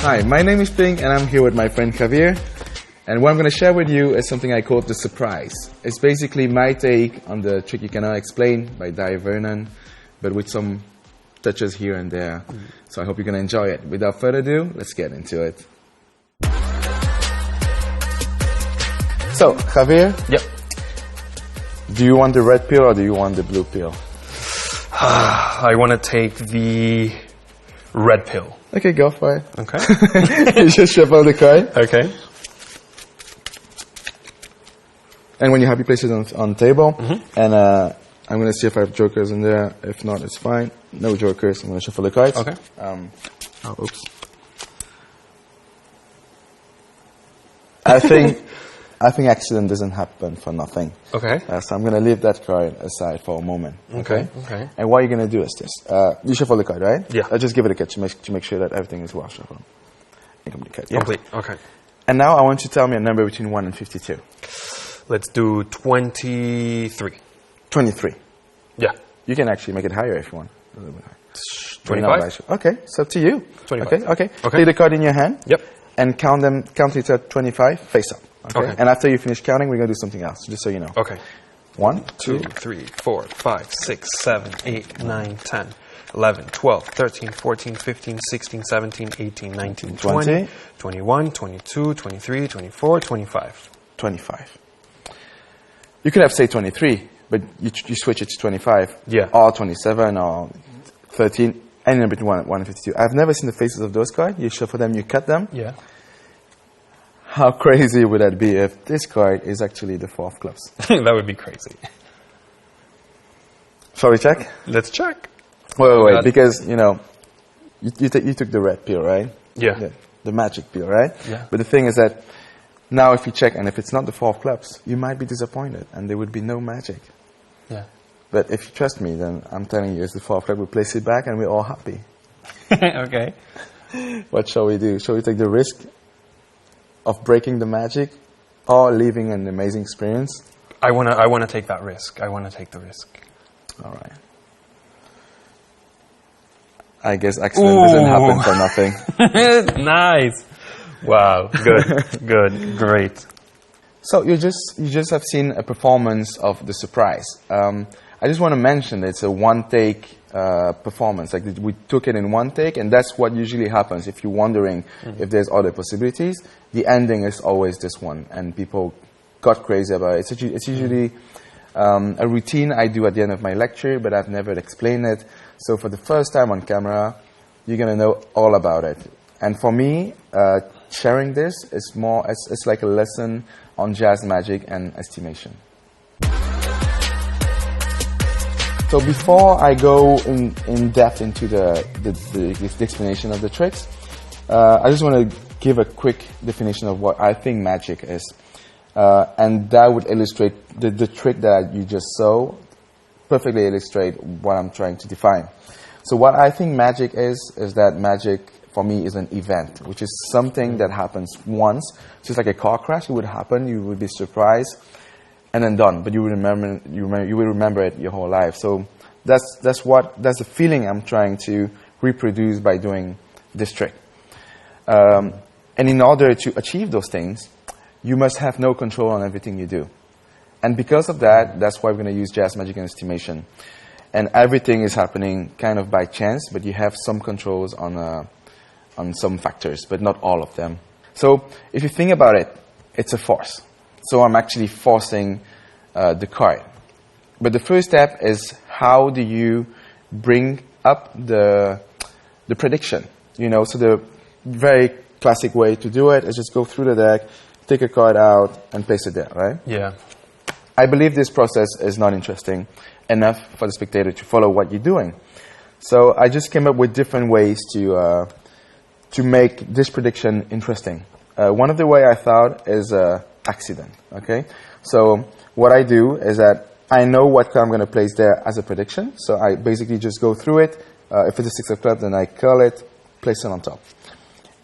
Hi, my name is Ping and I'm here with my friend Javier. And what I'm going to share with you is something I call the surprise. It's basically my take on the trick you cannot explain by Dai Vernon, but with some touches here and there. So I hope you're going to enjoy it. Without further ado, let's get into it. So, Javier? Yep. Do you want the red pill or do you want the blue pill? I want to take the red pill. Okay, go for it. Okay. You just shuffle the card. Okay. And when you're happy, place it on the table. And I'm going to see if I have jokers in there. If not, it's fine. No jokers. I'm going to shuffle the cards. Okay. Oops. I think accident doesn't happen for nothing. Okay. So I'm going to leave that card aside for a moment. Okay. Okay. And what you're going to do is this. You shuffle the card, right? Yeah. I'll just give it a catch to make sure that everything is well shuffled. Complete. Yeah? Complete. Okay. And now I want you to tell me a number between 1 and 52. Let's do 23. 23. Yeah. You can actually make it higher if you want. A little bit higher. 25? Okay, it's up to you. 25. Okay. Take the card in your hand. Yep. And count it at 25, face up. Okay. And after you finish counting, we're going to do something else, just so you know. Okay. 1, 2, 3, 4, 5, 6, 7, 8, 9, 10, 11, 12, 13, 14, 15, 16, 17, 18, 19, 20, 21, 22, 23, 24, 25. 25. You could have say 23, but you switch it to 25. Yeah. Or 27 or 13, anything between 1 and 52. I've never seen the faces of those cards. You shuffle them, you cut them. Yeah. How crazy would that be if this card is actually the 4 of clubs? That would be crazy. Shall we check? Let's check. Wait, because, you know, you took the red pill, right? Yeah. The magic pill, right? Yeah. But the thing is that now if you check and if it's not the 4 of clubs, you might be disappointed and there would be no magic. Yeah. But if you trust me, then I'm telling you it's the 4 of clubs. We place it back and we're all happy. Okay. What shall we do? Shall we take the risk of breaking the magic or leaving an amazing experience? I wanna take that risk. I wanna take the risk. All right. I guess accident doesn't happen for nothing. Nice. Wow. Good. Great. So you just have seen a performance of the surprise. I just want to mention it's a one-take performance. Like we took it in one take, and that's what usually happens. If you're wondering if there's other possibilities, the ending is always this one, and people got crazy about it. It's usually a routine I do at the end of my lecture, but I've never explained it. So for the first time on camera, you're gonna know all about it. And for me, sharing this is more. It's like a lesson on jazz magic and estimation. So before I go in depth into the explanation of the tricks, I just want to give a quick definition of what I think magic is. And that would illustrate the trick that you just saw, perfectly illustrate what I'm trying to define. So what I think magic is that magic for me is an event, which is something that happens once. Just like a car crash, it would happen, you would be surprised, and then done. But you will remember it your whole life. So that's the feeling I'm trying to reproduce by doing this trick. And in order to achieve those things, you must have no control on everything you do. And because of that, that's why we're going to use jazz magic and estimation. And everything is happening kind of by chance, but you have some controls on some factors, but not all of them. So if you think about it, it's a force. So I'm actually forcing the card. But the first step is how do you bring up the prediction? You know, so the very classic way to do it is just go through the deck, take a card out, and place it there, right? Yeah. I believe this process is not interesting enough for the spectator to follow what you're doing. So I just came up with different ways to make this prediction interesting. One of the way I thought is accident. Okay, so what I do is that I know what card I'm going to place there as a prediction. So I basically just go through it. If it's a 6 of clubs, then I curl it, place it on top,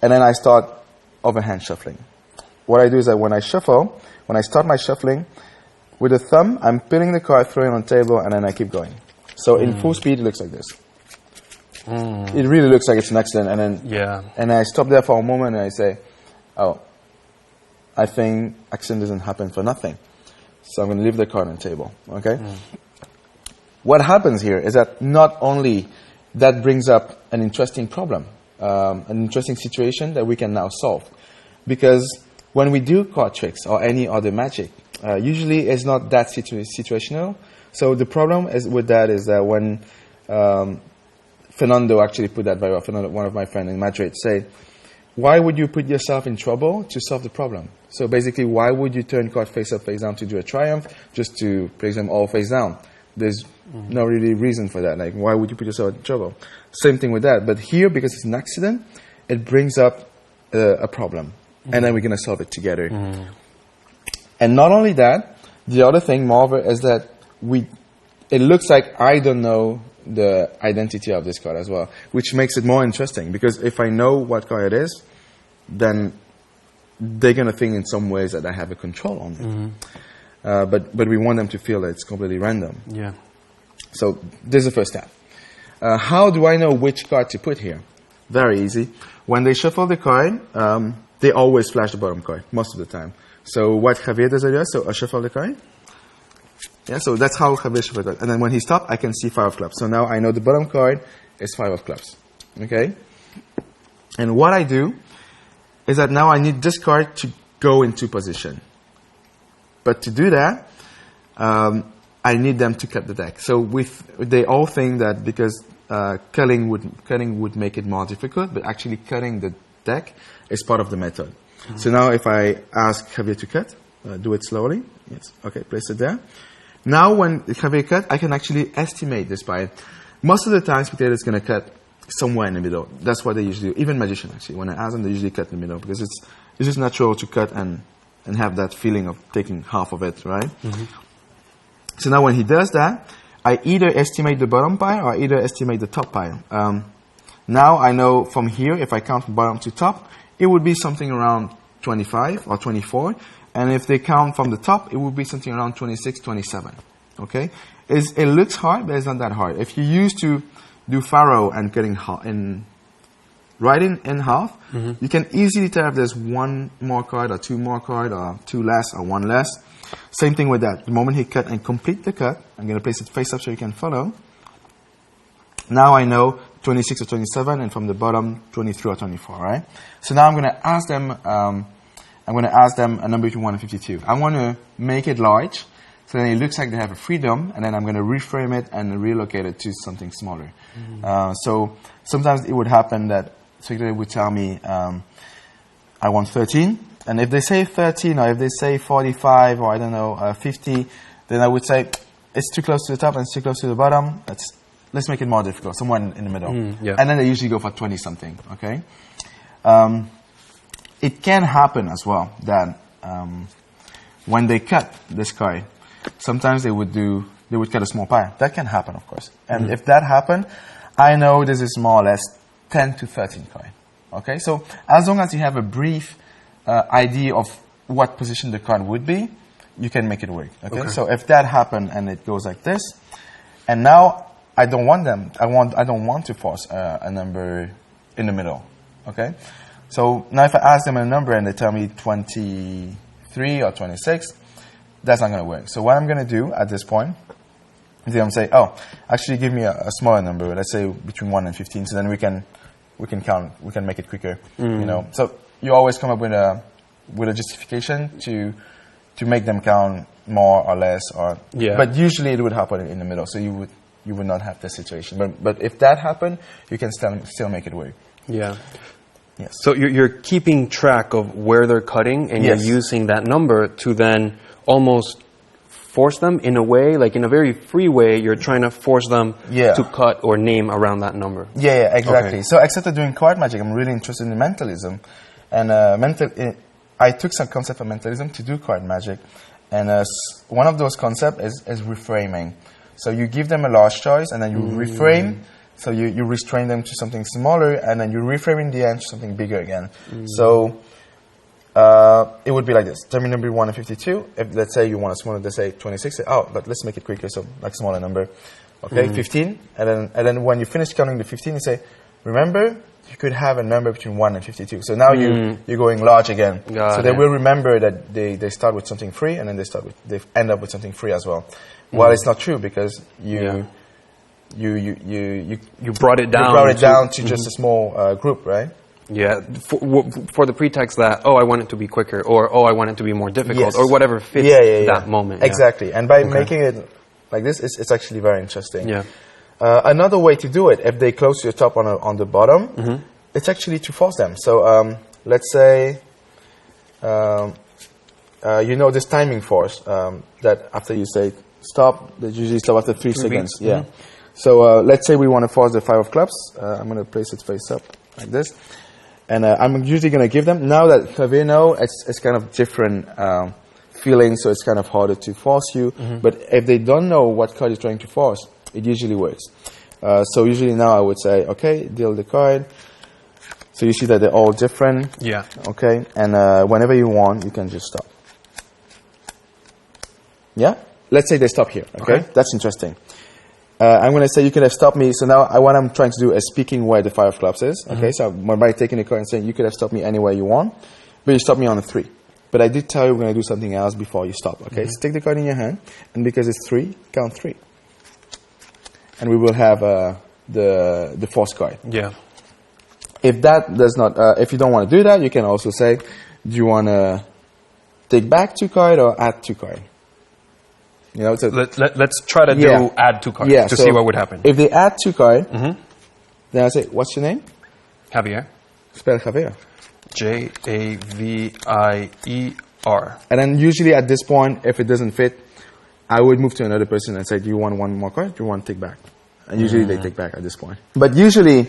and then I start overhand shuffling. What I do is that when I start my shuffling, with the thumb, I'm pinning the card, throwing it on the table, and then I keep going. So in full speed, it looks like this. It really looks like it's an accident, and then and I stop there for a moment and I say, oh, I think accident doesn't happen for nothing. So I'm going to leave the card on the table, okay? What happens here is that not only that brings up an interesting problem, an interesting situation that we can now solve. Because when we do card tricks or any other magic, usually it's not that situational. So the problem with that is that when Fernando actually put that very well, Fernando, one of my friends in Madrid, said, why would you put yourself in trouble to solve the problem? So basically, why would you turn card face up, face down to do a triumph, just to place them all face down? There's no really reason for that. Like, why would you put yourself in trouble? Same thing with that. But here, because it's an accident, it brings up a problem. And then we're going to solve it together. And not only that, the other thing, moreover, is that it looks like I don't know the identity of this card as well, which makes it more interesting. Because if I know what card it is, then they're going to think in some ways that I have a control on it. But we want them to feel that it's completely random. Yeah. So this is the first step. How do I know which card to put here? Very easy. When they shuffle the card, they always flash the bottom card, most of the time. So what Javier does is, so I shuffle the card. Yeah, so that's how Javier shuffles the card. And then when he stops, I can see 5 of clubs. So now I know the bottom card is 5 of clubs. Okay? And what I do is that now I need this card to go into position. But to do that, I need them to cut the deck. So they all think that because cutting would make it more difficult, but actually cutting the deck is part of the method. So now if I ask Javier to cut, do it slowly. Yes. Okay, place it there. Now when Javier cut, I can actually estimate this by it. Most of the time, spectator is going to cut somewhere in the middle. That's what they usually do. Even magician, actually. When I ask them, they usually cut in the middle because it's just natural to cut and have that feeling of taking half of it, right? So now when he does that, I either estimate the bottom pile or either estimate the top pile. Now I know from here, if I count from bottom to top, it would be something around 25 or 24. And if they count from the top, it would be something around 26, 27. Okay? It looks hard, but it's not that hard. If you used to do faro and cutting right in half, you can easily tell if there's one more card or two more card or two less or one less. Same thing with that. The moment he cut and complete the cut, I'm going to place it face up so you can follow. Now I know 26 or 27, and from the bottom, 23 or 24, right? So now I'm going to ask them, a number between 1 and 52. I want to make it large, so then it looks like they have a freedom, and then I'm going to reframe it and relocate it to something smaller. So sometimes it would happen that secretary would tell me, I want 13. And if they say 13, or if they say 45, or I don't know, 50, then I would say, it's too close to the top and it's too close to the bottom. Let's make it more difficult, somewhere in the middle. And then they usually go for 20-something, okay? It can happen as well that when they cut this card, sometimes they would cut a small pile. That can happen, of course. And if that happened, I know this is more or less 10 to 13 card. Okay, so as long as you have a brief idea of what position the card would be, you can make it work. Okay, so if that happened and it goes like this, and now I don't want them. I don't want to force a number in the middle. Okay, so now if I ask them a number and they tell me 23 or 26, that's not going to work. So what I'm going to do at this point is I'm going to say, oh, actually give me a smaller number. Let's say between 1 and 15. So then we can count. We can make it quicker. You know. So you always come up with a justification to make them count more or less, or but usually it would happen in the middle. So you would not have this situation. But if that happened, you can still make it work. Yeah. Yes. So you're keeping track of where they're cutting, and you're using that number to then almost force them in a way, like in a very free way, you're trying to force them to cut or name around that number. Yeah, exactly. Okay. So except for doing card magic, I'm really interested in mentalism. And I took some concept of mentalism to do card magic. And one of those concepts is reframing. So you give them a large choice, and then you reframe. So you restrain them to something smaller, and then you reframe in the end to something bigger again. So it would be like this. Tell me number 1 and 52. If let's say you want a smaller, let's say 26. Say, oh, but let's make it quicker. So like smaller number. Okay, 15, and then when you finish counting the 15, you say, remember, you could have a number between 1 and 52. So now you're going large again. So they will remember that they start with something free, and then they end up with something free as well. Well, it's not true, because you brought it down. You brought it down to just a small group, right? Yeah, for the pretext that, oh, I want it to be quicker, or oh, I want it to be more difficult, Yes. or whatever fits that moment. Exactly. And by making it like this, it's actually very interesting. Yeah. Another way to do it, if they close to the top on the bottom, it's actually to force them. So let's say, you know this timing force, that after you say stop, they usually stop after 3 seconds. Yeah. So let's say we want to force the 5 of clubs. I'm going to place it face up like this. And I'm usually going to give them, now that Javier knows, it's kind of different feeling, so it's kind of harder to force you. But if they don't know what card you're trying to force, it usually works. So usually now I would say, okay, deal the card. So you see that they're all different. Yeah. Okay, and whenever you want, you can just stop. Yeah? Let's say they stop here, okay? That's interesting. I'm going to say you could have stopped me. So now what I'm trying to do is speaking where the 5 of clubs is. Okay, so by taking the card and saying you could have stopped me anywhere you want, but you stopped me on a 3. But I did tell you we're going to do something else before you stop. Okay, so take the card in your hand, and because it's 3, count 3. And we will have the force card. Yeah. If that does not, if you don't want to do that, you can also say, do you want to take back 2 cards or add 2 cards? You know, so let's try to do add 2 cards to see what would happen. If they add 2 cards, then I say, what's your name? Javier. Spell Javier. Javier. And then usually at this point, if it doesn't fit, I would move to another person and say, do you want 1 more card? Do you want to take back? And usually they take back at this point. But usually,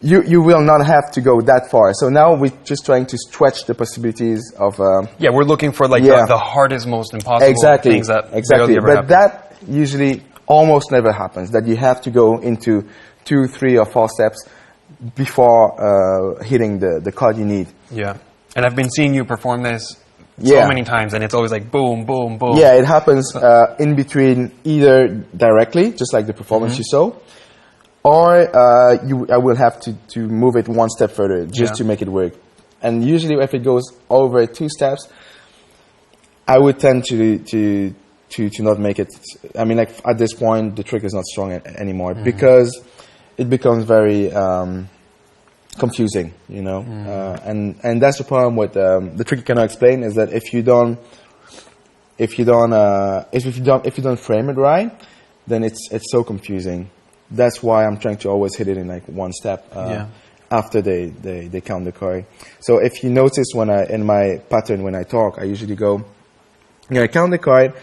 you will not have to go that far. So now we're just trying to stretch the possibilities of... yeah, we're looking for like the hardest, most impossible things that exactly. ever But happen. that usually almost never happens, that you have to go into 2, 3, or 4 steps before hitting the card you need. Yeah. And I've been seeing you perform this so many times, and it's always like boom, boom, boom. Yeah, it happens in between, either directly, just like the performance you saw, or I will have to move it 1 step further just to make it work. And usually if it goes over 2 steps, I would tend to not make it. I mean, like at this point, the trick is not strong anymore because it becomes very confusing, you know. And that's the problem with the trick you cannot explain, is that if you don't frame it right, then it's so confusing. That's why I'm trying to always hit it in like 1 step after they count the card. So if you notice in my pattern when I talk, I usually go, I count the card,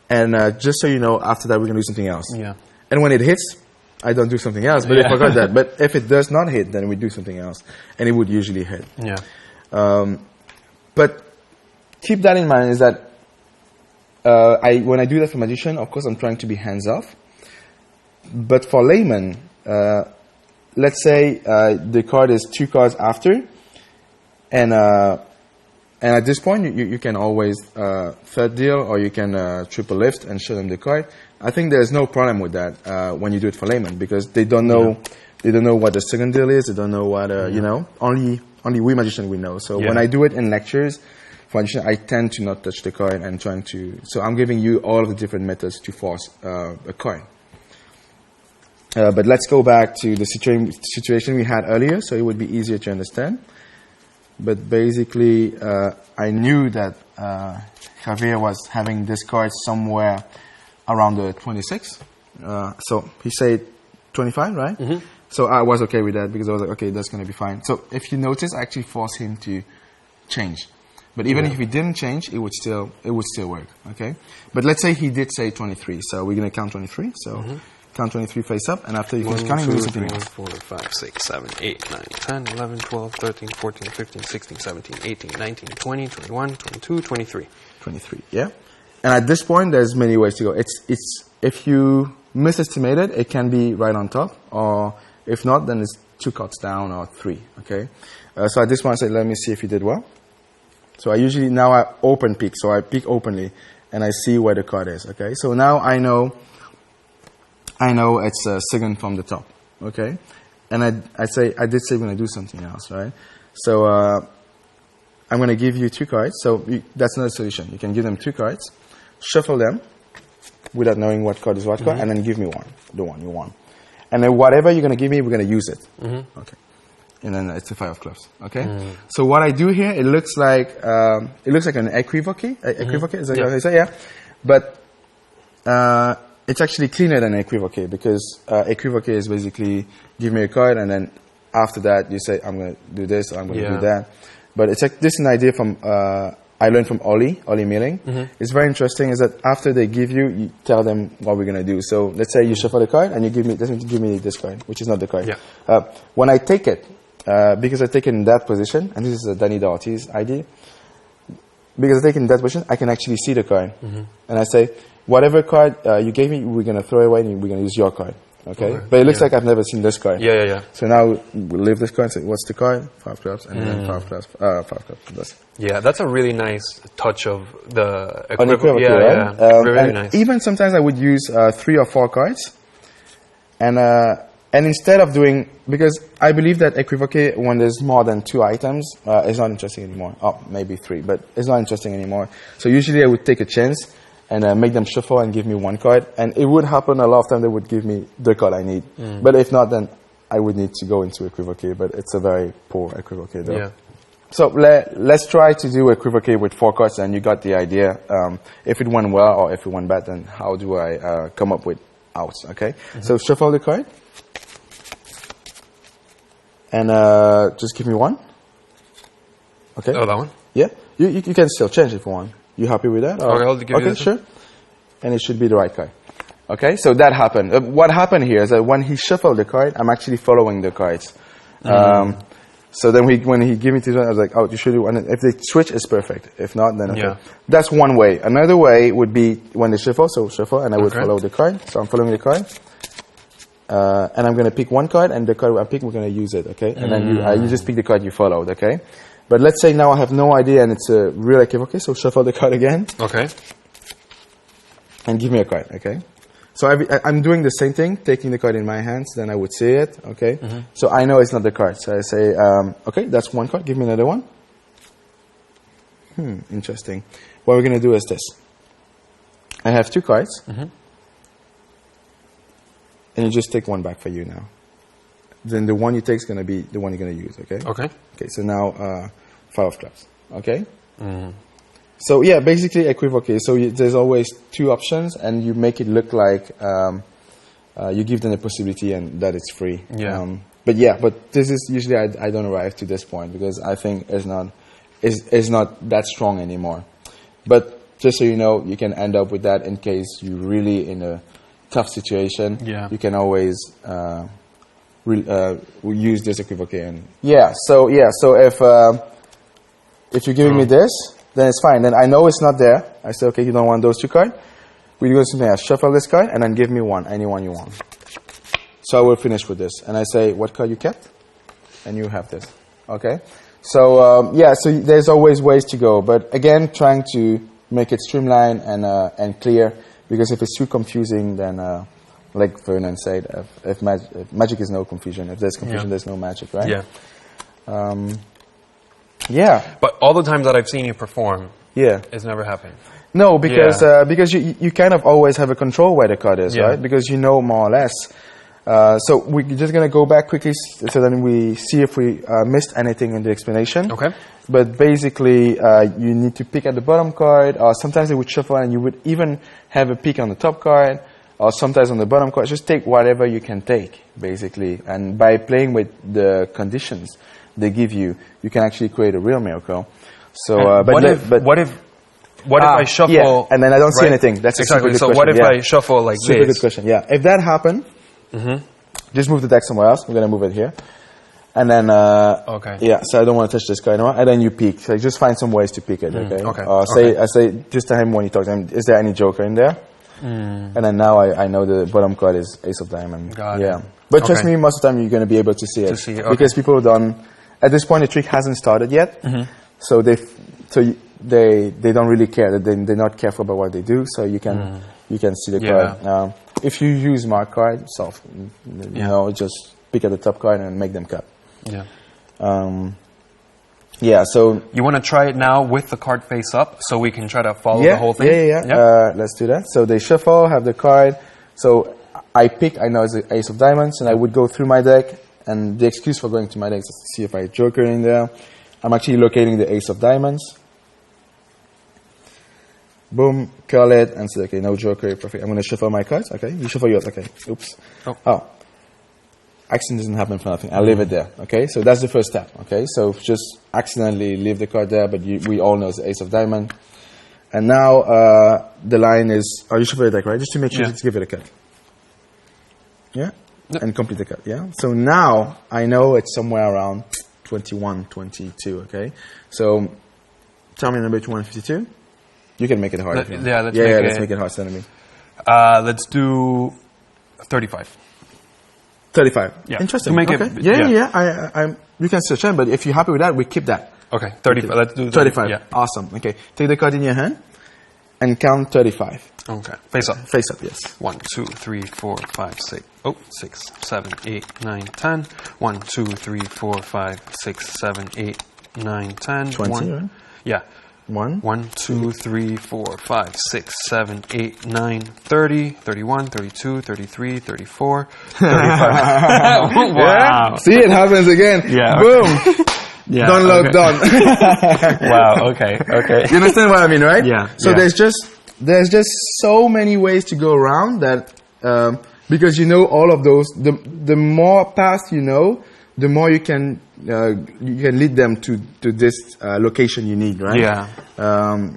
and just so you know, after that we're gonna do something else. Yeah. And when it hits, I don't do something else, but I forgot that. But if it does not hit, then we do something else, and it would usually hit. Yeah. But keep that in mind, is that when I do that for magician, of course I'm trying to be hands off. But for layman, let's say the card is 2 cards after, and at this point you can always third deal, or you can triple lift and show them the card. I think there's no problem with that when you do it for layman, because they don't know what the second deal is. They don't know what you know. Only we magician we know. So when I do it in lectures for magician, I tend to not touch the card and trying to. So I'm giving you all of the different methods to force a card. But let's go back to the situation we had earlier, so it would be easier to understand. But basically, I knew that Javier was having this card somewhere around the 26. So he said 25, right? So I was okay with that, because I was like, okay, that's going to be fine. So if you notice, I actually forced him to change. But even if he didn't change, it would still work, okay? But let's say he did say 23, so we're going to count 23. So count 23 face up, and after you finish counting, we'll do something else. 4, 5, 6, 7, 8, 9, 10, 11, 12, 13, 14, 15, 16, 17, 18, 19, 20, 21, 22, 23. 23, yeah. And at this point, there's many ways to go. It's if you misestimate it, it can be right on top, or if not, then it's 2 cards down or 3, okay? So at this point, I said, let me see if you did well. So I usually, now I open peek, so I peek openly, and I see where the card is, okay? So now I know I know it's a second from the top, okay? And I did say we're going to do something else, right? So I'm going to give you 2 cards. So that's not a solution. You can give them 2 cards, shuffle them without knowing what card is what card, and then give me one, the one you want. And then whatever you're going to give me, we're going to use it. Okay. And then it's a 5 of clubs, okay? So what I do here, it looks like an equivoque. Equivoque, is that what I say? Yeah. But it's actually cleaner than equivoque, because equivoque is basically give me a card, and then after that you say I'm going to do this or I'm going to do that. But it's like, this is an idea from I learned from Ollie Milling. It's very interesting is that after they give you tell them what we're going to do. So let's say you shuffle the card and you give me this card, which is not the card. When I take it, because I take it in that position, and this is a Danny Doherty's idea, because I take it in that position, I can actually see the card. And I say, whatever card you gave me, we're going to throw away and we're going to use your card. Okay? But it looks like I've never seen this card. So now we'll leave this card and say, what's the card? 5 clubs, and then 5 clubs. 5 clubs. That's a really nice touch of the equivoque. Right? Really nice. Even sometimes I would use 3 or 4 cards. And instead of doing, because I believe that equivoque, when there's more than 2 items, is not interesting anymore. Oh, maybe 3, but it's not interesting anymore. So usually I would take a chance and make them shuffle and give me 1 card. And it would happen a lot of time they would give me the card I need. But if not, then I would need to go into equivoque. But it's a very poor equivoque though. So let's try to do equivoque with 4 cards, and you got the idea. If it went well or if it went bad, then how do I come up with outs, okay? So shuffle the card. And just give me 1. Okay. Oh, that one? Yeah. You can still change if you want. You happy with that? Okay, I'll give you this sure. And it should be the right card. Okay, so that happened. What happened here is that when he shuffled the card, I'm actually following the cards. So then when he gave me this one, I was like, oh, you should do one. If they switch, it's perfect. If not, then okay. That's one way. Another way would be when they shuffle, so shuffle, and I would follow the card. So I'm following the card. And I'm going to pick 1 card, and the card I pick, we're going to use it, okay? And then you just pick the card you followed, okay? But let's say now I have no idea, and it's a real equivoque, so shuffle the card again. Okay. And give me a card, okay? So I'm doing the same thing, taking the card in my hands, then I would see it, okay? So I know it's not the card. So I say, okay, that's 1 card, give me another one. Interesting. What we're going to do is this. I have 2 cards. And you just take 1 back for you now. Then the one you take is going to be the one you're going to use, okay? Okay. Okay, so now 5 of clubs, okay? So yeah, basically equivoque. So there's always 2 options, and you make it look like you give them a possibility and that it's free. But this is usually I don't arrive to this point because I think it's not that strong anymore. But just so you know, you can end up with that in case you're really in a tough situation. You can always use this equivoque. And so if you're giving me this, then it's fine. Then I know it's not there. I say, okay, you don't want those 2 cards. We do something else. Shuffle this card and then give me 1, any one you want. So I will finish with this. And I say, what card you kept? And you have this. Okay? So, so there's always ways to go. But again, trying to make it streamlined and clear. Because if it's too confusing, then, like Vernon said, if magic is no confusion. If there's confusion, there's no magic, right? But all the times that I've seen you perform, it's never happened. No, because you kind of always have a control where the card is, right? Because you know more or less. So we're just going to go back quickly so then we see if we missed anything in the explanation. Okay. But basically, you need to pick at the bottom card, or sometimes they would shuffle and you would even have a pick on the top card, or sometimes on the bottom card. Just take whatever you can take, basically. And by playing with the conditions they give you, you can actually create a real miracle. So, what if I shuffle? And then I don't see anything. That's exactly. So what if I shuffle like this? Super good question. Yeah, if that happened, just move the deck somewhere else. I'm gonna move it here, and then so I don't want to touch this card anymore. And then you peek. So just find some ways to peek it. Okay. I say just to him when you talk to him. Is there any joker in there? And then now I know the bottom card is Ace of Diamond. Got it. But trust me, most of the time you're going to be able to see it. Because people don't. At this point, the trick hasn't started yet, so they don't really care. They're not careful about what they do. So you can see the card. if you use mark card, solve. You know, just pick at the top card and make them cut. Yeah. Yeah, so... You want to try it now with the card face up so we can try to follow the whole thing? Yeah. Let's do that. So they shuffle, have the card. So I pick, I know it's the ace of diamonds, and I would go through my deck. And the excuse for going to my deck is to see if I have joker in there. I'm actually locating the ace of diamonds. Boom, curl it, and say, okay, no joker, perfect. I'm going to shuffle my cards. Okay, you shuffle yours. Okay, oops. Oh. Accident doesn't happen for nothing. I leave it there. Okay, so that's the first step. Okay, so just accidentally leave the card there, but we all know it's the ace of diamond. And now the line is, you shuffle the deck, right? Just to make sure, just give it a cut. Yeah? Yep. And complete the cut, yeah? So now I know it's somewhere around 21, 22, okay? So tell me number 252. You can make it hard. Let's make it hard, send me. Let's do 35. 35. Yeah. Interesting. To make okay. it, you can still change, but if you're happy with that, we keep that. Okay, 35. Okay. Let's do 35. Yeah. Awesome. Okay. Take the card in your hand and count 35. Okay. Face up. Face up, yes. 1, 2, 3, 4, 5, 6. Oh, 6, 7, 8, 9, 10. 1, 2, 3, 4, 5, 6, 7, 8, 9, 10. 20, 1, right? Yeah. 1, 2, 3, 4, 5, 6, 7, 8, 9, 30, 31, 32, 33, 34, 35. Wow. Yeah? See, it happens again. Yeah. Boom. Yeah. Download done. Wow. Okay. You understand what I mean, right? Yeah. So there's just so many ways to go around that because you know all of those. The more paths you know, the more you can lead them to this location you need, right? Yeah.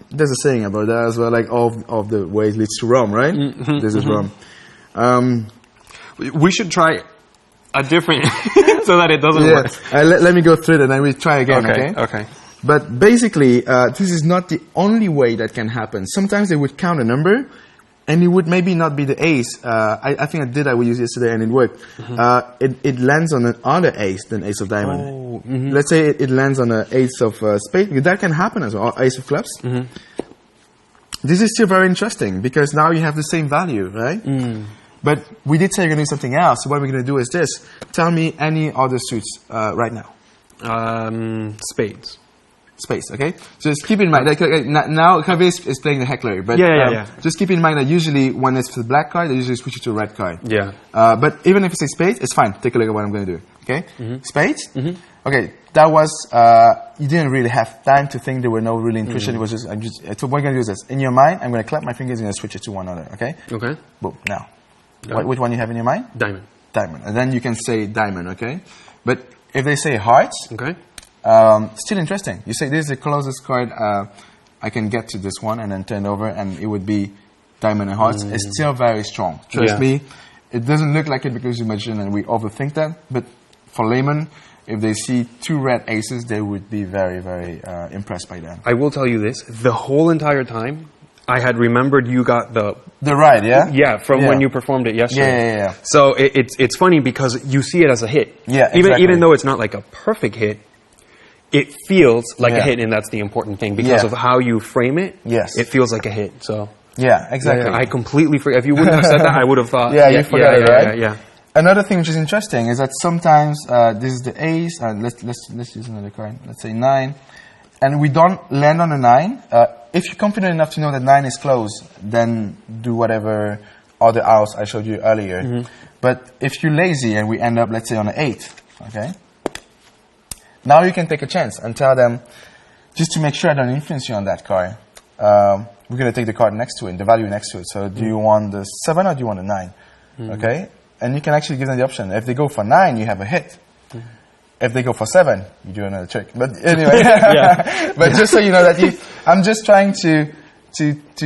There's a saying about that as well, like all of the ways leads to Rome, right? Mm-hmm, this is Rome. We should try a different so that it doesn't work. Let me go through it and then we try again, okay? But basically, this is not the only way that can happen. Sometimes they would count a number, and it would maybe not be the ace. I think I did that with you yesterday, and it worked. Mm-hmm. It lands on another ace than ace of diamond. Oh, mm-hmm. Let's say it lands on an ace of spade. That can happen as well, or ace of clubs. Mm-hmm. This is still very interesting, because now you have the same value, right? Mm. But we did say you're going to do something else. So what we're going to do is this. Tell me any other suits right now. Spades. Spades, okay? So just keep in mind, like, now Javier is playing the heckler, but just keep in mind that usually when it's the black card, they usually switch it to a red card. Yeah. But even if it's a spade, it's fine. Take a look at what I'm going to do, okay? Mm-hmm. Spades? Mm-hmm. Okay, that was, you didn't really have time to think. There were no really intuition. It was just, so what I'm going to do is this. In your mind, I'm going to clap my fingers and I'm going to switch it to one other, okay? Okay. Boom, now. Which one you have in your mind? Diamond. Diamond. And then you can say diamond, okay? But if they say hearts, okay. Still interesting. You say this is the closest card I can get to this one, and then turn over, and it would be diamond and hearts. It's still very strong. Trust me, it doesn't look like it because you mentioned and we overthink that. But for laymen, if they see 2 red aces, they would be very, very impressed by that. I will tell you this: the whole entire time, I had remembered you got the right, yeah? Yeah, from when you performed it yesterday. Yeah. So it's funny because you see it as a hit. Yeah, even though it's not like a perfect hit, it feels like a hit, and that's the important thing because of how you frame it. Yes, it feels like a hit. So yeah, exactly. I completely forgot. If you wouldn't have said that, I would have thought. You forgot it, right? Yeah. Another thing which is interesting is that sometimes this is the ace. Let's use another card. Let's say 9, and we don't land on a 9. If you're confident enough to know that 9 is close, then do whatever other outs I showed you earlier. Mm-hmm. But if you're lazy and we end up, let's say, on an 8, okay? Now you can take a chance and tell them, just to make sure I don't influence you on that card, we're going to take the card next to it, the value next to it. So do you want the 7 or do you want the 9? Mm-hmm. Okay? And you can actually give them the option. If they go for 9, you have a hit. Mm-hmm. If they go for 7, you do another trick. But anyway, but just so you know that I'm just trying to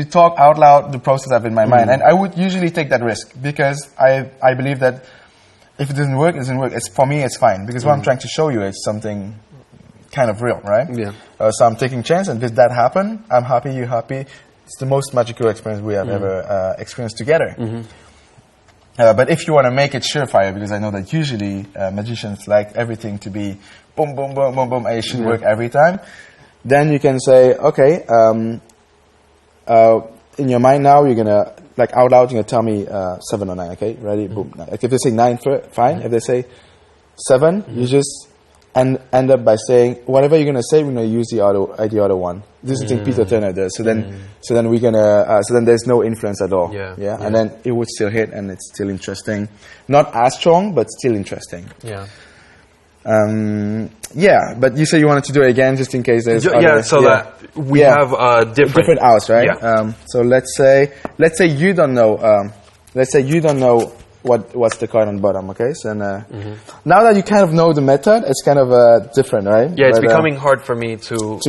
talk out loud the process I have in my mind. And I would usually take that risk because I believe that if it doesn't work, it doesn't work. For me, it's fine because what I'm trying to show you is something kind of real, right? Yeah. So I'm taking chance, and if that happen, I'm happy, you're happy. It's the most magical experience we have ever experienced together. Mm-hmm. But if you want to make it surefire, because I know that usually magicians like everything to be boom, boom, boom, boom, boom, and it should work every time, then you can say, okay, in your mind now, you're going to, like out loud, you're gonna tell me 7 or 9. Okay, ready? Boom. Like if they say 9, fine. If they say 7, you just end up by saying whatever you're gonna say. We're gonna use the other one. This is the thing Peter Turner does. So then we're gonna so then there's no influence at all. Yeah. And then it would still hit, and it's still interesting. Not as strong, but still interesting. Yeah. Yeah, but you say you wanted to do it again just in case there's that we have different outs, right? Yeah. So let's say you don't know what's the card on the bottom, okay? So now that you kind of know the method, it's kind of different, right? Yeah, it's becoming hard for me to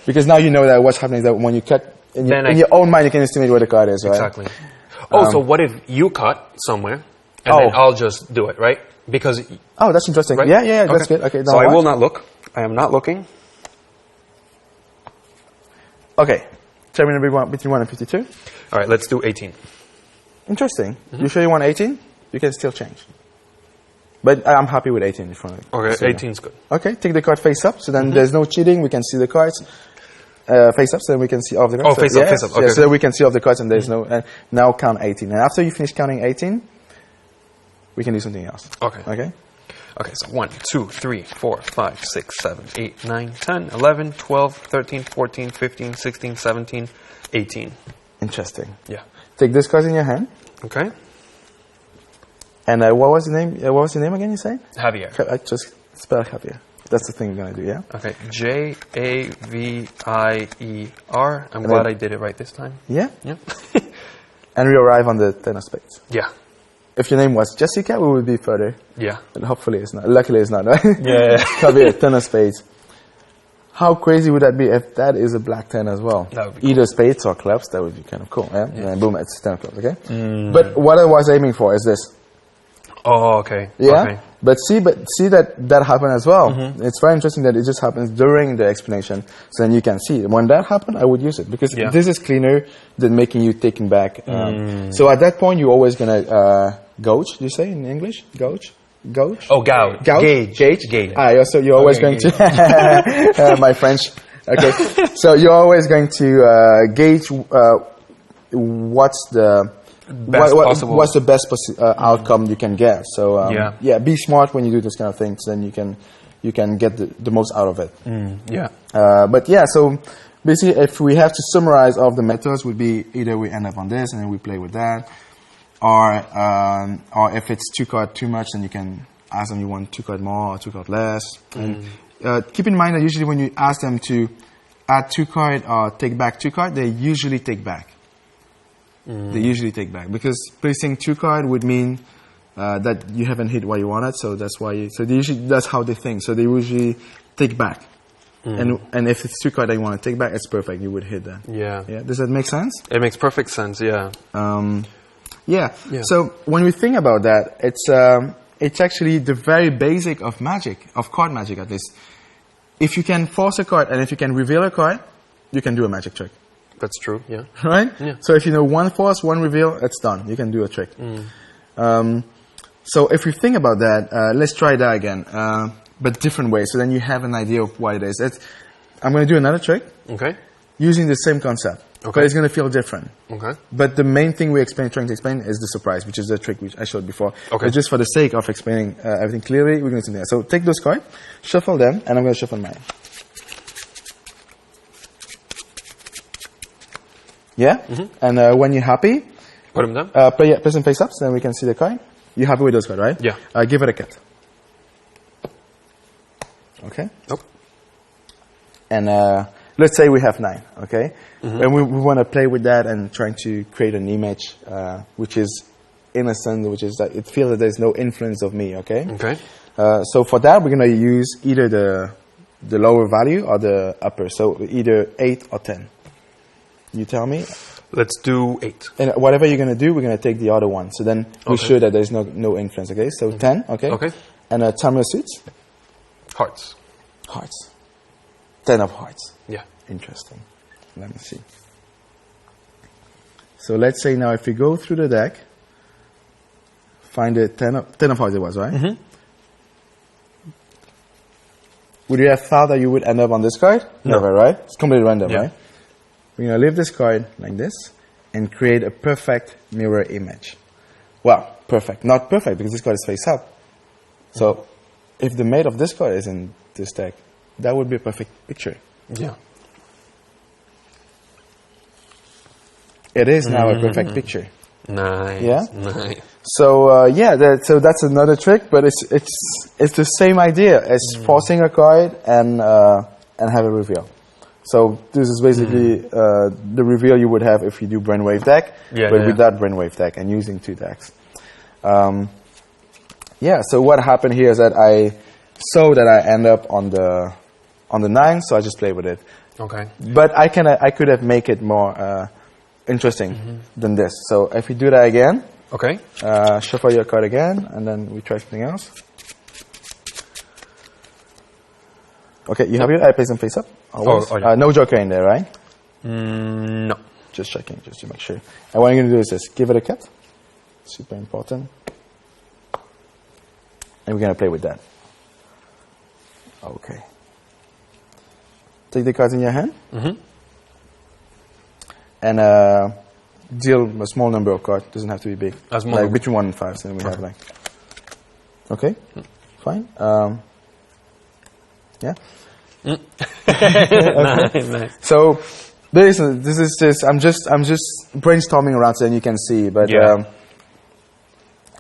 because now you know that what's happening is that when you cut in your own mind, you can estimate where the card is, right? Exactly. Oh, so what if you cut somewhere and then I'll just do it, right? Because that's interesting. Right? Yeah, that's good. Okay, so I will not look. I am not looking. Okay, tell me the big one between 1 and 52. All right, let's do 18. Interesting. You sure you want 18? You can still change. But I'm happy with 18 in front of you. Okay, 18 is good. Okay, take the card face up. So then there's no cheating. We can see the cards face up, so then we can see all of the cards. Oh, face up, face up. Okay. Yeah, so we can see all the cards, and there's no. Now count 18. And after you finish counting 18, we can do something else. Okay. Okay. Okay, so 1, 2, 3, 4, 5, 6, 7, 8, 9, 10, 11, 12, 13, 14, 15, 16, 17, 18. Interesting. Yeah. Take this card in your hand. Okay. And what was the name? What was the name again? You say? Javier. I just spell Javier. That's the thing we're gonna do. Yeah. Okay. Javier. I'm glad I did it right this time. Yeah. Yeah. And we arrive on the 10 of spades. Yeah. If your name was Jessica, we would be further. Yeah. But hopefully it's not. Luckily it's not, right? Yeah. Javier, 10 of spades. How crazy would that be if that is a black 10 as well? That would be Either spades or clubs, that would be kind of cool. Yeah? And boom, it's 10 of clubs, okay? But what I was aiming for is this. Oh, okay. Yeah? Okay. But see that happened as well. It's very interesting that it just happens during the explanation, so then you can see it. When that happened, I would use it, because this is cleaner than making you taking back. So at that point, you're always going to gauge, do you say in English? Gauge? Gauge? Oh, gauge. Gauge? So you're always going to... my French. Okay. So you're always going to gauge what's the... What's the best outcome you can get? So be smart when you do this kind of things. Then you can get the most out of it. But yeah, so basically, if we have to summarize all of the methods, would be either we end up on this and then we play with that, or if it's 2 card too much, then you can ask them you want 2 card more or 2 card less. And keep in mind that usually when you ask them to add 2 card or take back 2 card, they usually take back. They usually take back, because placing 2 card would mean that you haven't hit what you wanted, so that's why. That's how they think. So they usually take back, and if it's 2 card that you want to take back, it's perfect. You would hit that. Yeah. Does that make sense? It makes perfect sense. Yeah. So when we think about that, it's actually the very basic of magic, of card magic at least. If you can force a card and if you can reveal a card, you can do a magic trick. That's true, yeah. Right? Yeah. So if you know 1 force, 1 reveal, it's done. You can do a trick. So if you think about that, let's try that again, but different ways. So then you have an idea of what it is. I'm going to do another trick. Okay. Using the same concept. Okay. But it's going to feel different. Okay. But the main thing we're trying to explain is the surprise, which is the trick which I showed before. Okay. But just for the sake of explaining everything clearly, we're going to do that. So take those cards, shuffle them, and I'm going to shuffle mine. Yeah? And when you're happy, put them down. Place them face up, so then we can see the card. You're happy with those cards, right? Yeah. Give it a cut. Okay? Nope. And let's say we have 9, okay? And we want to play with that and trying to create an image which is innocent, which is that it feels that there's no influence of me, okay? Okay. So for that, we're going to use either the lower value or the upper. So either 8 or 10. You tell me. Let's do 8. And whatever you're going to do, we're going to take the other one. So then we're sure that there's no influence, okay? So 10, okay? Okay. And tell me your suits. Hearts. Hearts. 10 of hearts. Yeah. Interesting. Let me see. So let's say now if we go through the deck, find the 10 of hearts it was, right? Would you have thought that you would end up on this card? No. Never, right? It's completely random, Yeah. right? We're going to leave this card like this. and create a perfect mirror image. Well, perfect. Not perfect, because this card is face up. So, if the mate of this card is in this deck, that would be a perfect picture. Yeah. It is now a perfect picture. Nice. Yeah? Nice. So, so that's another trick, but it's the same idea as forcing a card and have a reveal. So this is basically the reveal you would have if you do brainwave deck, but without brainwave deck and using 2 decks. So what happened here is that I saw that I end up on the 9, so I just played with it. Okay. But I could have made it more interesting than this. So if we do that again, okay, shuffle your card again, and then we try something else. Okay, you have your eye some face up. No joker in there, right? No. Just checking, just to make sure. And what I'm going to do is this: give it a cut. Super important. And we're going to play with that. Okay. Take the cards in your hand. And deal a small number of cards. Doesn't have to be big. Like between 1 and 5. So then we have like. Okay. Fine. Yeah. Nice. So this is just I'm just brainstorming around, so then you can see. But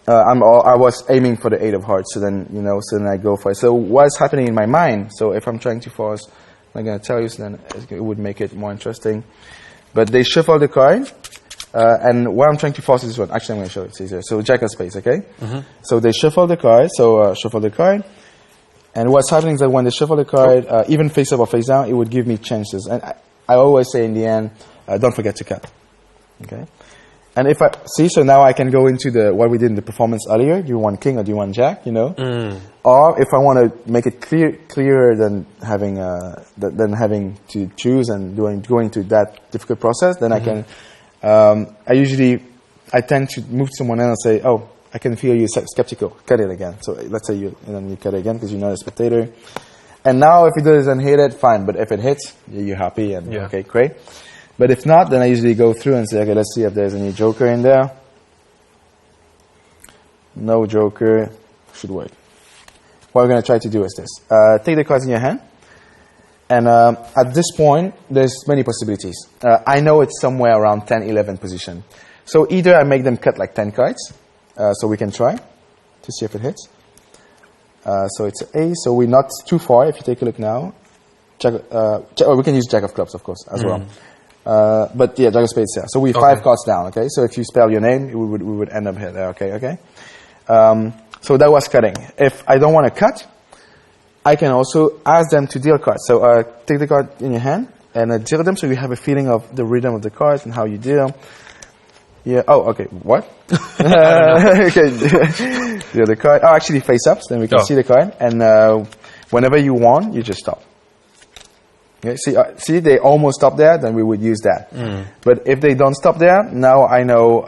I was aiming for the 8 of hearts. So then so then I go for it. So what's happening in my mind? So if I'm trying to force, I'm going to tell you. So then it would make it more interesting. But they shuffle the card, and what I'm trying to force is this one. Actually, I'm going to show it. It's easier. So Jack of Spades, okay? So they shuffle the card. So shuffle the card. And what's happening is that when they shuffle the card, even face up or face down, it would give me chances. And I always say in the end, don't forget to cut. Okay? And if I see, so now I can go into what we did in the performance earlier. Do you want king or do you want jack? Or if I want to make it clearer than having to choose and going through that difficult process, then I can. I tend to move to someone else and say, oh, I can feel you skeptical. Cut it again. So let's say you cut it again because you're not a spectator. And now if it doesn't hit it, fine. But if it hits, you're happy and okay, great. But if not, then I usually go through and say, okay, let's see if there's any joker in there. No joker. Should work. What we're going to try to do is this. Take the cards in your hand. And at this point, there's many possibilities. I know it's somewhere around 10, 11 position. So either I make them cut like 10 cards. So we can try to see if it hits. So it's A. So we're not too far. If you take a look now. We can use Jack of Clubs, of course, as well. But yeah, Jack of Spades, yeah. So we're 5 cards down, okay? So if you spell your name, we would end up here, okay? So that was cutting. If I don't want to cut, I can also ask them to deal cards. So take the card in your hand and deal them so you have a feeling of the rhythm of the cards and how you deal. Yeah, oh, okay, what? Okay, the other card. Oh, actually face up, so then we can see the card. And whenever you want, you just stop. Okay, see, they almost stop there, then we would use that. But if they don't stop there, now I know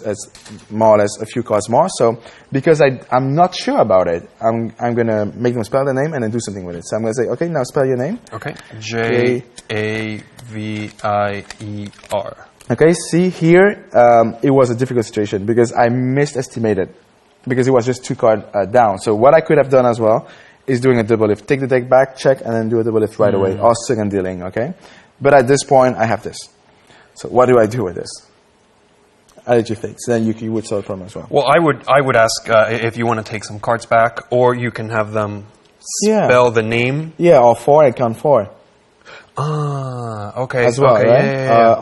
it's more or less a few cards more. So because I'm not sure about it, I'm going to make them spell the name and then do something with it. So I'm going to say, okay, now spell your name. Okay, Javier. Okay, see here, it was a difficult situation because I misestimated because it was just 2 cards down. So what I could have done as well is doing a double lift. Take the deck back, check, and then do a double lift right away, or second dealing, okay? But at this point, I have this. So what do I do with this? How did you think? So then you would solve the problem as well. Well, I would ask if you want to take some cards back, or you can have them spell the name. Yeah, or 4 and count 4. Ah, okay. As well, okay, right?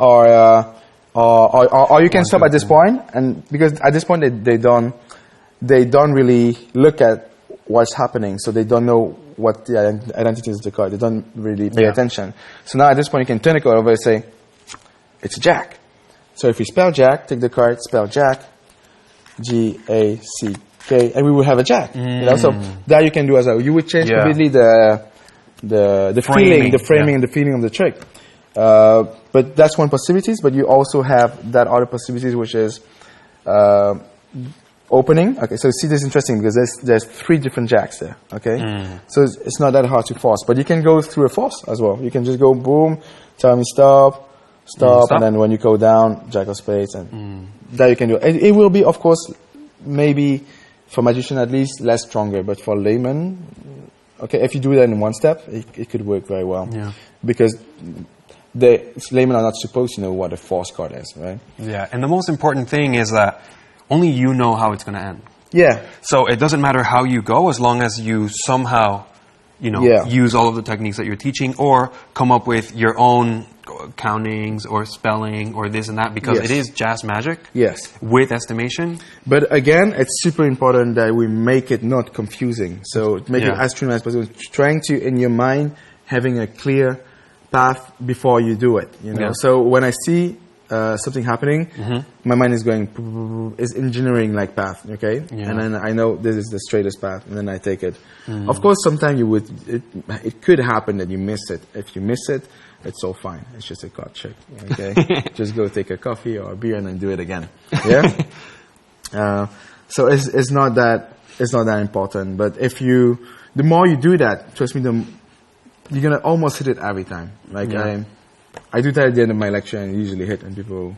Or you can stop at this point, and because at this point they don't really look at what's happening, so they don't know what the identity is of the card. They don't really pay attention. So now at this point you can turn the card over and say, it's a jack. So if you spell jack, take the card, spell jack, G-A-C-K, and we will have a jack. So that you can do as well. You would change completely the framing, and the feeling of the trick. But that's one possibility, but you also have that other possibility, which is opening. Okay, so see, this is interesting because there's 3 different jacks there. Okay, so it's not that hard to force, but you can go through a force as well. You can just go boom, tell me stop, stop, and then when you go down, jack of spades, and that you can do. It will be, of course, maybe for magician at least, less stronger, but for layman, okay, if you do that in one step, it could work very well. Yeah. Because the laymen are not supposed to know what a force card is, right? Yeah, and the most important thing is that only you know how it's going to end. Yeah. So it doesn't matter how you go, as long as you somehow, use all of the techniques that you're teaching, or come up with your own countings or spelling or this and that, because it is jazz magic. Yes. With estimation. But again, it's super important that we make it not confusing. So make it as streamlined as possible. Trying to, in your mind, having a clear path before you do it. So when I see something happening, my mind is going, is engineering like path, okay? Yeah. And then I know this is the straightest path, and then I take it. Of course, sometimes it could happen that you miss it. If you miss it, it's all fine. It's just a card trick, okay? Just go take a coffee or a beer and then do it again. Yeah. So it's not that important. But the more you do that, trust me, you're gonna almost hit it every time. Like I do that at the end of my lecture and usually hit, and people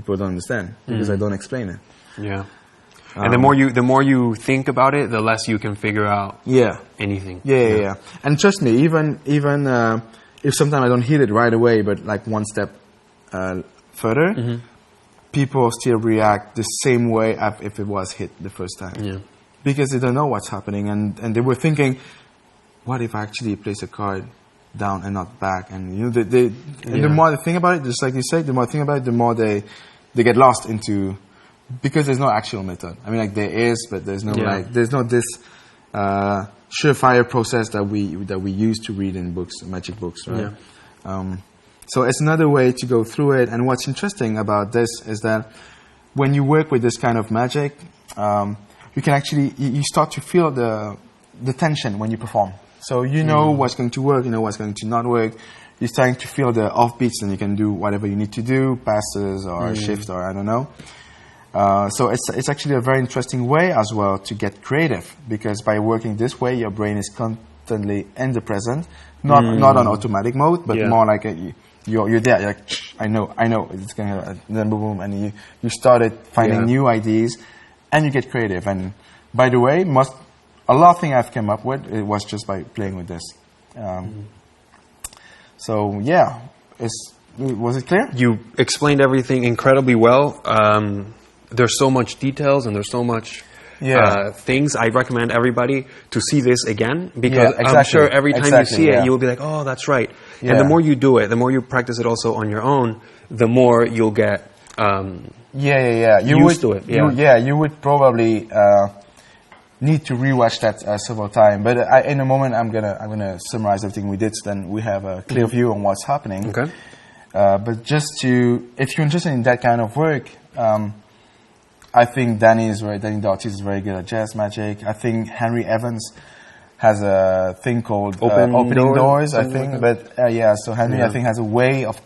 don't understand because I don't explain it. Yeah. And the more you think about it, the less you can figure out anything. Yeah. And trust me, even if sometimes I don't hit it right away, but like one step further, people still react the same way as if it was hit the first time. Yeah. Because they don't know what's happening, and they were thinking, what if I actually place a card down and not back? And the more they think about it, just like you said, the more they think about it, the more they get lost into, because there's no actual method. I mean, like there is, but there's no there's not this surefire process that we use to read in books, magic books, right? Yeah. So it's another way to go through it. And what's interesting about this is that when you work with this kind of magic, you can actually you start to feel the tension when you perform. So you know what's going to work, you know what's going to not work. You're starting to feel the offbeats, and you can do whatever you need to do, passes or shift or I don't know. So it's actually a very interesting way as well to get creative, because by working this way, your brain is constantly in the present, not on automatic mode, but more like you're there. You're like, I know it's gonna, then boom, boom, and you started finding new ideas, and you get creative. And by the way, a lot of things I've come up with, it was just by playing with this. So yeah, was it clear? You explained everything incredibly well. There's so much details and there's so much things. I recommend everybody to see this again, because I'm sure every time you see it, you'll be like, oh, that's right. Yeah. And the more you do it, the more you practice it also on your own, the more you'll get used to it. You would probably need to rewatch that several times. But in a moment, I'm gonna summarize everything we did, so then we have a clear view on what's happening. Okay. But just if you're interested in that kind of work, I think Danny Dartis is very good at jazz magic. I think Henry Evans has a thing called opening doors, I think. Like so Henry, I think, has a way of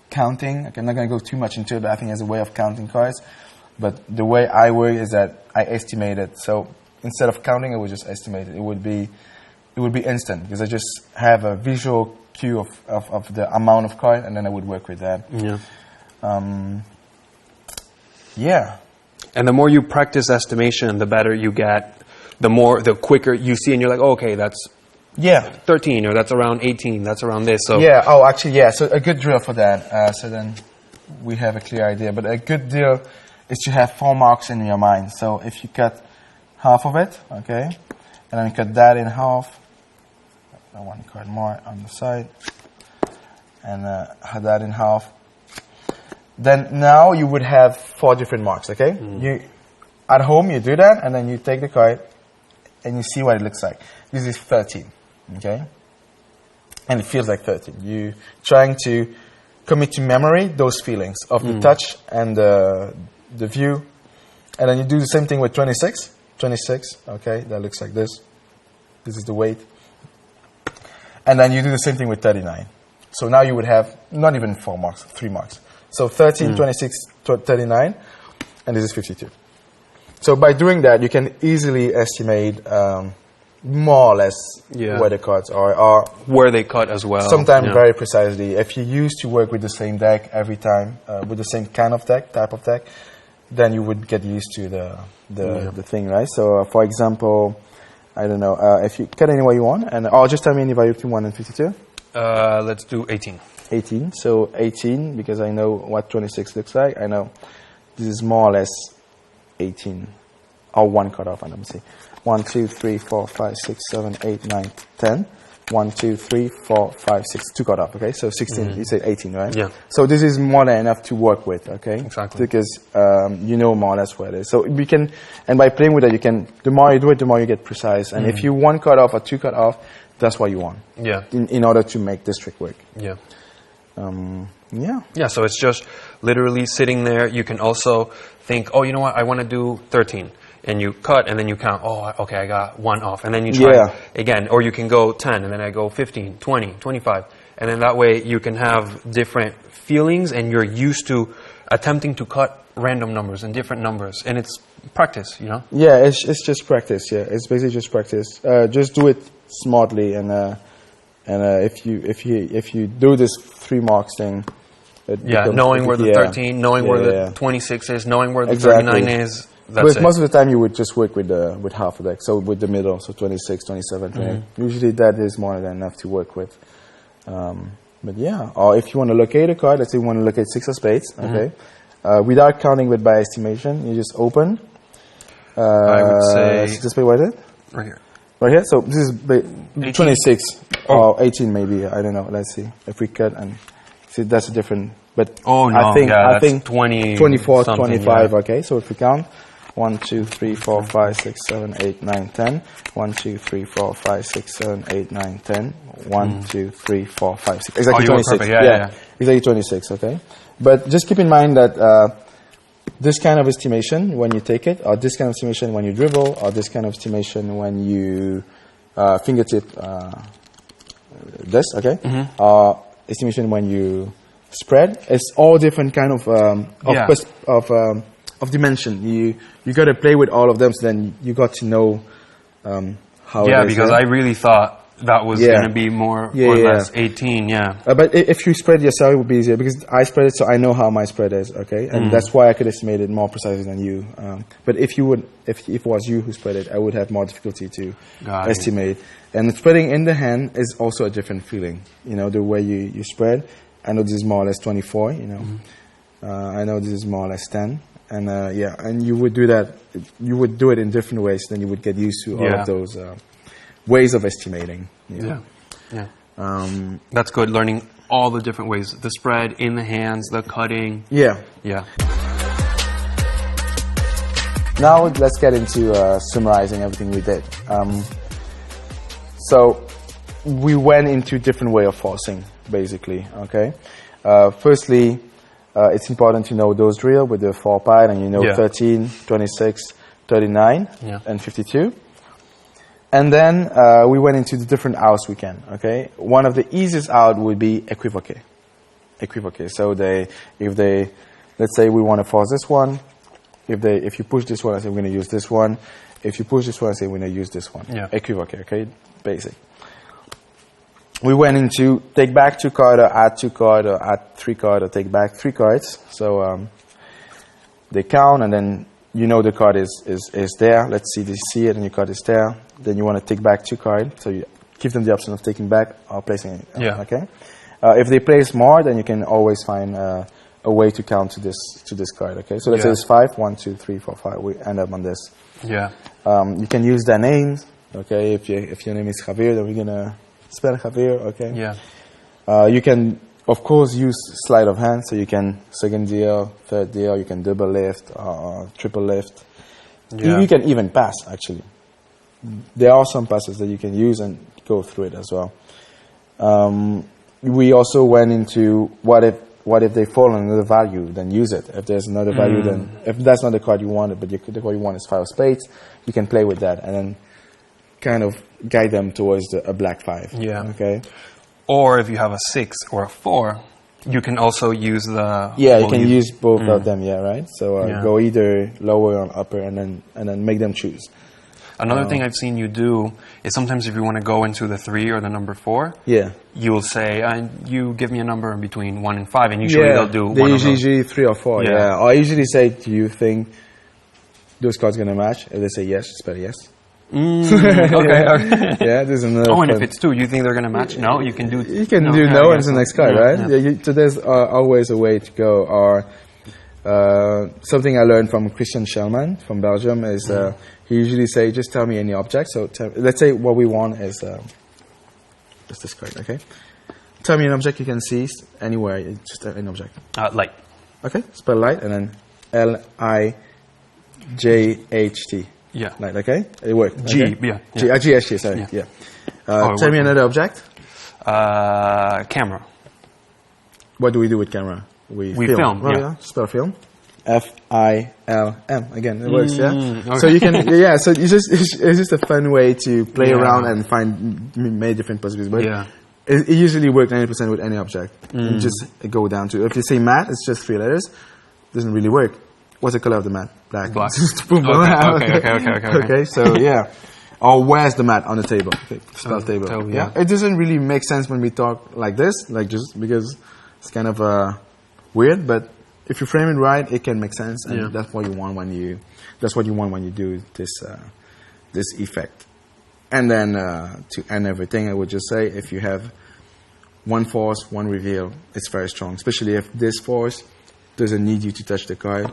counting. I'm not going to go too much into it, but I think he has a way of counting cards. But the way I work is that I estimate it. So instead of counting, I would just estimate it. It would be instant, because I just have a visual cue of the amount of cards, and then I would work with that. Yeah. And the more you practice estimation, the better you get. The quicker you see, and you're like, oh, okay, that's 13, or that's around 18, that's around this. So So a good drill for that. So then we have a clear idea. But a good drill is to have 4 marks in your mind. So if you cut half of it, okay, and then cut that in half, one card more on the side, and cut that in half. Then now you would have 4 different marks, okay? You at home, you do that, and then you take the card, and you see what it looks like. This is 13, okay? And it feels like 13. You trying to commit to memory those feelings of the touch and the view. And then you do the same thing with 26. 26, okay, that looks like this. This is the weight. And then you do the same thing with 39. So now you would have not even 4 marks, 3 marks. So 13, 26, 39, and this is 52. So by doing that, you can easily estimate more or less Yeah. where the cards are, or Where they cut as well. sometimes Yeah. very precisely. If you used to work with the same deck every time, with the same kind of deck, type of deck, then you would get used to the thing, right? So, for example, I don't know, if you cut any way you want, and just tell me any value between 1 and 52. Let's do 18. 18. So 18, because I know what 26 looks like. I know this is more or less 18, or one cut off. And let me see. 1, 2, 3, 4, 5, 6, 7, 8, 9, 10. 1, 2, 3, 4, 5, 6. 2 cut off. Okay, so 16. You say 18, right? Yeah. So this is more than enough to work with. Okay. Exactly. Because you know more or less where it is. So we can, and by playing with it, you can. The more you do it, the more you get precise. And if you one cut off or 2 cut off, that's what you want. Yeah. In order to make this trick work. Yeah. Yeah. Yeah, so it's just literally sitting there. You can also think, oh, you know what, I want to do 13. And you cut, and then you count, oh, okay, I got 1 off. And then you try again. Or you can go 10, and then I go 15, 20, 25. And then that way you can have different feelings, and you're used to attempting to cut random numbers and different numbers. And it's practice, you know? Yeah, it's just practice, yeah. It's basically just practice. Just do it smartly, and if you do this 3 marks thing, knowing where the 13, knowing where the 26 is, knowing where the 39 is. That's it. Most of the time you would just work with half a deck, so with the middle, so 26, 27, 28. Usually that is more than enough to work with. But yeah, or if you want to locate a card, let's say you want to locate 6 of spades, okay? Without counting with by estimation, you just open. I would say... Just play what is it? Right here. Right here? So this is 26 or 18 maybe, I don't know. Let's see. If we cut and see, that's a different... But I think 20, 24, 25, okay? So if we count, 1, 2, 3, 4, 5, 6, 7, 8, 9, 10. 1, 2, 3, 4, 5, 6, 7, 8, 9, 10. 1, 2, 3, 4, 5, 6. Exactly 26. Perfect. Yeah. Exactly 26, okay? But just keep in mind that this kind of estimation when you take it, or this kind of estimation when you dribble, or this kind of estimation when you fingertip this, okay? Or estimation when you spread, it's all different kind of dimension. You got to play with all of them, so then you got to know how. Yeah, it is, because I really thought that was going to be more or less 18. Yeah. But if you spread yourself, it would be easier because I spread it, so I know how my spread is. Okay, and that's why I could estimate it more precisely than you. But if it was you who spread it, I would have more difficulty to estimate. And spreading in the hand is also a different feeling. You know, the way you spread. I know this is more or less 24. You know, I know this is more or less 10. And and you would do that. You would do it in different ways. Then you would get used to all of those ways of estimating. Yeah. That's good. Learning all the different ways: the spread, in the hands, the cutting. Yeah. Now let's get into summarizing everything we did. So we went into different way of forcing, basically. Okay. Firstly. It's important to know those drill with the 4 pile, and you know 13, 26, 39, and 52. And then we went into the different outs we can. Okay, one of the easiest out would be equivoque. So let's say we want to force this one. If you push this one, I say we're going to use this one. If you push this one, I say we're going to use this one. Equivoque. Okay, basic. We went into take back 2 cards, or add 2 cards, or add 3 cards, or take back 3 cards. So they count, and then you know the card is there. Let's see, they see it, and your card is there. Then you want to take back 2 cards, so you give them the option of taking back or placing it. Okay. If they place more, then you can always find a way to count to this card. Okay. So let's say it's 5. 1, 2, 3, 4, 5. We end up on this. You can use their names. Okay. If your name is Javier, then we're gonna spell Javier, okay? You can, of course, use sleight of hand, so you can second deal, third deal, you can double lift, triple lift. You can even pass, actually. There are some passes that you can use and go through it as well. We also went into what if they fall on another value, then use it. If there's another value, then if that's not the card you wanted, but the card you want is 5 of spades, you can play with that and then kind of guide them towards a black 5. Okay. Or if you have a 6 or a 4, you can also use the. You can use both of them. Right. So go either lower or upper, and then make them choose. Another thing I've seen you do is sometimes if you want to go into the 3 or the number 4, yeah, you'll say, you give me a number in between 1 and 5, and usually they'll do one of those. Usually 3 or 4, yeah. I usually say, do you think those cards going to match? If they say yes, spell yes. Okay. Yeah, there's another. Oh, and if it's 2, you think they're going to match? No, you can do. You can do no, and it's the next card, right? Yeah. So there's always a way to go. Or something I learned from Christian Schellman from Belgium is he usually say, just tell me any object. So let's say what we want is just this card, okay? Tell me an object you can see anywhere, just an object. Light. Okay, spell light and then L-I-J-H-T. Yeah. Light, okay? It worked. G, okay? yeah. G-H-T, sorry, yeah. Tell me another object. Camera. What do we do with camera? We film, oh, yeah. Spell film. F-I-L-M. Again, it works, yeah? Okay. So you can, so it's just a fun way to play around and find many different possibilities. But it usually works 90% with any object. You just go down to, if you say mat, it's just 3 letters. Doesn't really work. What's the color of the mat? Black. Black. Okay, so yeah. Or where's the mat on the table? Okay, spell table. Yeah. It doesn't really make sense when we talk like this, like just because it's kind of weird, but if you frame it right, it can make sense, and that's what you want when you do this this effect. And then to end everything, I would just say if you have 1 force, 1 reveal, it's very strong. Especially if this force doesn't need you to touch the card.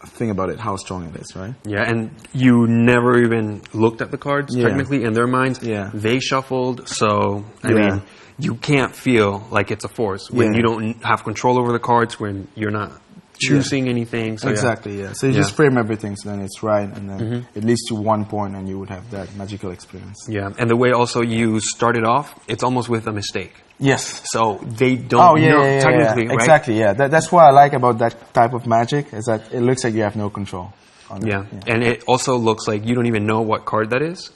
Think about it, how strong it is, right? Yeah, and you never even looked at the cards, technically, in their minds. Yeah. They shuffled, so, I mean, you can't feel like it's a force when you don't have control over the cards, when you're not choosing anything. So exactly, yeah. So you just frame everything, so then it's right, and then it leads to 1 point, and you would have that magical experience. Yeah, and the way also you started off, it's almost with a mistake. Yes. So they don't know, technically, right? Exactly, yeah. That's what I like about that type of magic, is that it looks like you have no control on it. Yeah, and it also looks like you don't even know what card that is.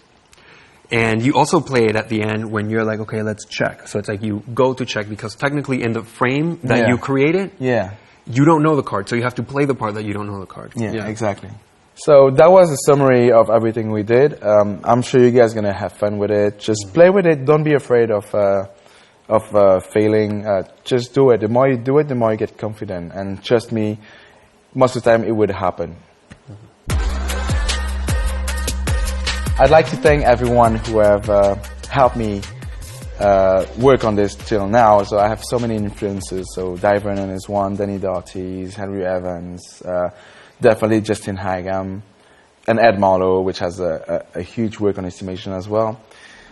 And you also play it at the end when you're like, okay, let's check. So it's like you go to check, because technically in the frame that you created, you don't know the card. So you have to play the part that you don't know the card. Yeah, exactly. So that was a summary of everything we did. I'm sure you guys are going to have fun with it. Just play with it. Don't be afraid of failing. Just do it. The more you do it, the more you get confident. And trust me, most of the time it would happen. I'd like to thank everyone who have helped me work on this till now. So I have so many influences. So Di Vernon is one, Danny Darties, Henry Evans, definitely Justin Hagam, and Ed Marlowe, which has a huge work on estimation as well.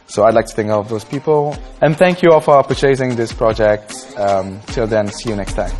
So I'd like to thank all of those people. And thank you all for purchasing this project. Till then, see you next time.